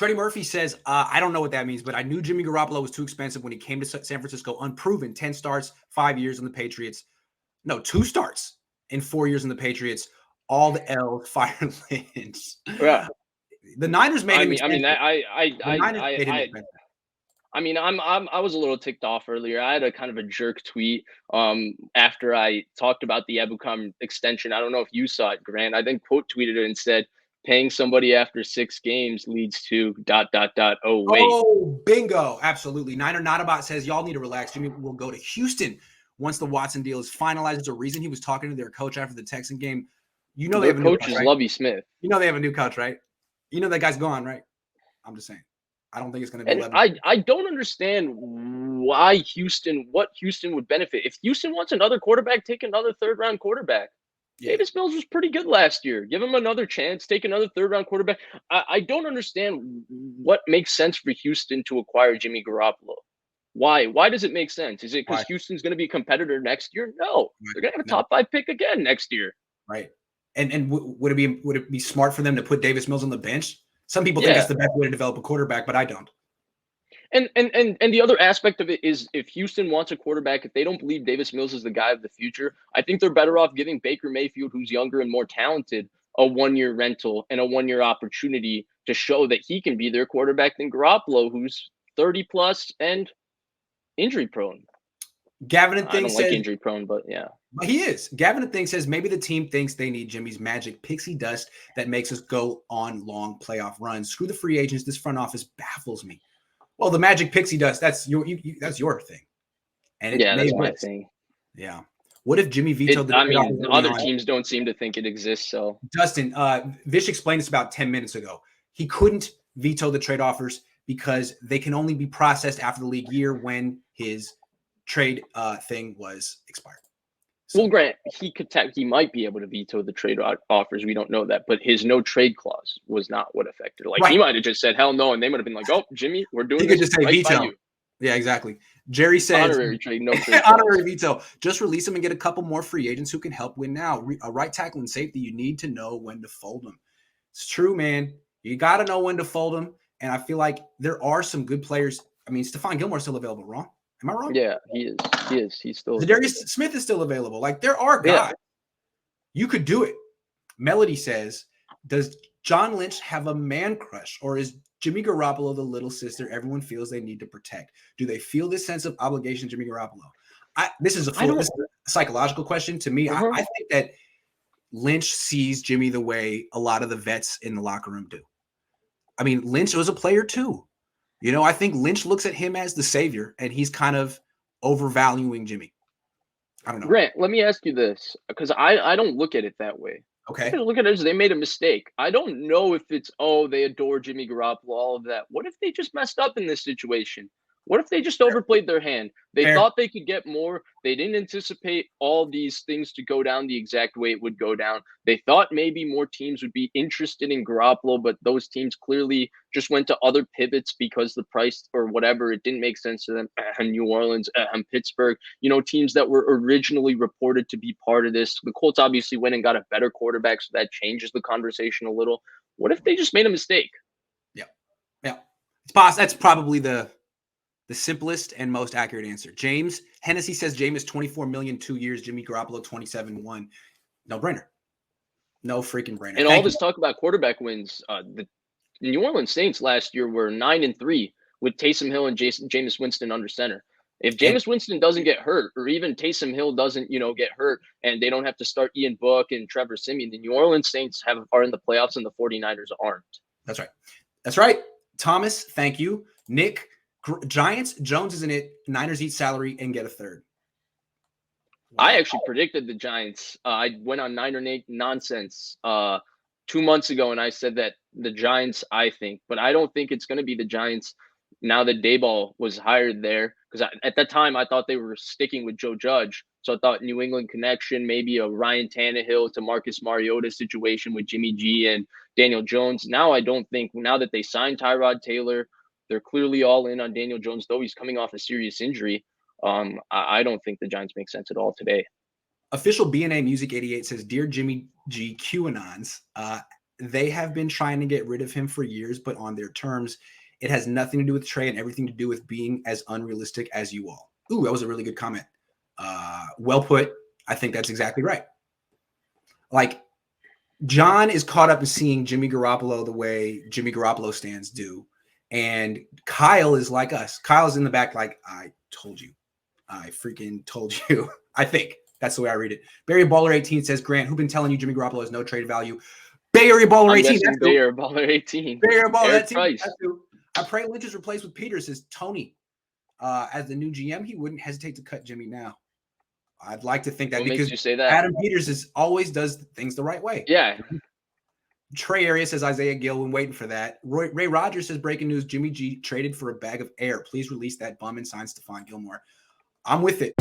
Freddie Murphy says, I don't know what that means, but I knew Jimmy Garoppolo was too expensive when he came to San Francisco, unproven, 10 starts, 5 years in the Patriots. No, 2 starts in 4 years in the Patriots. All the L's, fire Lynch. Yeah. The Niners made him expensive. I was a little ticked off earlier. I had a kind of a jerk tweet after I talked about the Ebukam extension. I don't know if you saw it, Grant. I then quote tweeted it and said, paying somebody after 6 games leads to ... Oh, wait. Oh, bingo. Absolutely. Niner Not About says, y'all need to relax. Jimmy will go to Houston once the Watson deal is finalized. There's a reason he was talking to their coach after the Texan game. You know, they have a new coach, is right? Lovie Smith. You know, they have a new coach, right? You know, that guy's gone, right? I'm just saying. I don't think it's going to be and I don't understand what Houston would benefit. If Houston wants another quarterback, take another 3rd-round quarterback. Yeah. Davis Mills was pretty good last year. Give him another chance. Take another 3rd-round quarterback. I don't understand what makes sense for Houston to acquire Jimmy Garoppolo. Why? Why does it make sense? Is it because Houston's going to be a competitor next year? No. They're going to have a top 5 pick again next year. Right. And would it be smart for them to put Davis Mills on the bench? Some people think that's the best way to develop a quarterback, but I don't. And the other aspect of it is, if Houston wants a quarterback, if they don't believe Davis Mills is the guy of the future, I think they're better off giving Baker Mayfield, who's younger and more talented, a 1-year rental and a 1-year opportunity to show that he can be their quarterback than Garoppolo, who's 30 plus and injury prone. Gavin and Thing says, like injury prone, but yeah. But he is. Gavin and Thing says maybe the team thinks they need Jimmy's magic pixie dust that makes us go on long playoff runs. Screw the free agents. This front office baffles me. Well, the magic pixie dust, that's your thing. And that's my thing. Yeah. What if Jimmy vetoed the trade? Other teams don't seem to think it exists. So Dustin, Vish explained this about 10 minutes ago. He couldn't veto the trade offers because they can only be processed after the league year when his trade thing was expired. So, well, Grant, he might be able to veto the trade offers. We don't know that, but his no trade clause was not what affected. Like he might have just said hell no, and they would have been like, "Oh, Jimmy, we're doing." He could just say veto. Yeah, exactly. Jerry says honorary trade, no trade honorary veto. Just release them and get a couple more free agents who can help win now. A right tackle and safety, you need to know when to fold them. It's true, man. You got to know when to fold them, and I feel like there are some good players. I mean, Stephon Gilmore's still available, wrong? Am I wrong? Yeah, he is. He's still. Darius Smith is still available. Like, there are guys. Yeah. You could do it. Melody says, does John Lynch have a man crush, or is Jimmy Garoppolo the little sister everyone feels they need to protect? Do they feel this sense of obligation, Jimmy Garoppolo? This is a psychological question to me. I think that Lynch sees Jimmy the way a lot of the vets in the locker room do. I mean, Lynch was a player too. You know, I think Lynch looks at him as the savior, and he's kind of overvaluing Jimmy. I don't know. Grant, let me ask you this, because I don't look at it that way. Okay. I look at it as they made a mistake. I don't know if it's, they adore Jimmy Garoppolo, all of that. What if they just messed up in this situation? What if they just overplayed their hand? They thought they could get more. They didn't anticipate all these things to go down the exact way it would go down. They thought maybe more teams would be interested in Garoppolo, but those teams clearly just went to other pivots because the price or whatever, it didn't make sense to them. New Orleans, Pittsburgh, teams that were originally reported to be part of this. The Colts obviously went and got a better quarterback, so that changes the conversation a little. What if they just made a mistake? Yeah. That's probably the simplest and most accurate answer. James Hennessy says Jameis $24 million 2 years, Jimmy Garoppolo 27-1. No brainer. No freaking brainer. And all this talk about quarterback wins, the New Orleans Saints last year were 9-3 with Taysom Hill and Jameis Winston under center. If Jameis Winston doesn't get hurt, or even Taysom Hill doesn't, get hurt, and they don't have to start Ian Book and Trevor Siemian, the New Orleans Saints are in the playoffs and the 49ers aren't. That's right. Thomas, thank you. Nick, Giants, Jones is in it. Niners eat salary and get a third. Wow. I actually predicted the Giants. I went on Niner Nate nonsense 2 months ago, and I said that the Giants, I think. But I don't think it's going to be the Giants now that Daboll was hired there. Because at that time, I thought they were sticking with Joe Judge. So I thought New England connection, maybe a Ryan Tannehill to Marcus Mariota situation with Jimmy G and Daniel Jones. Now I don't think, now that they signed Tyrod Taylor, they're clearly all in on Daniel Jones, though he's coming off a serious injury. I don't think the Giants make sense at all today. Official BNA Music 88 says, Dear Jimmy G, QAnons, They have been trying to get rid of him for years, but on their terms. It has nothing to do with Trey and everything to do with being as unrealistic as you all. Ooh, that was a really good comment. Well put. I think that's exactly right. Like, John is caught up in seeing Jimmy Garoppolo the way Jimmy Garoppolo stands do. And Kyle is like us. Kyle's in the back like, I told you. I freaking told you. I think that's the way I read it. Barry Baller 18 says, Grant, who been telling you Jimmy Garoppolo has no trade value? Bay Area Baller 18. Bay Area Baller 18. Bay Area Baller 18. Price. I pray Lynch is replaced with Peters, says Tony. As the new GM, he wouldn't hesitate to cut Jimmy now. I'd like to think that what because makes you say that? Adam Peters always does things the right way. Yeah. Trey Arias says Isaiah Gill. When waiting for that. Ray Rogers says breaking news: Jimmy G traded for a bag of air. Please release that bum and sign Stephon Gilmore. I'm with it.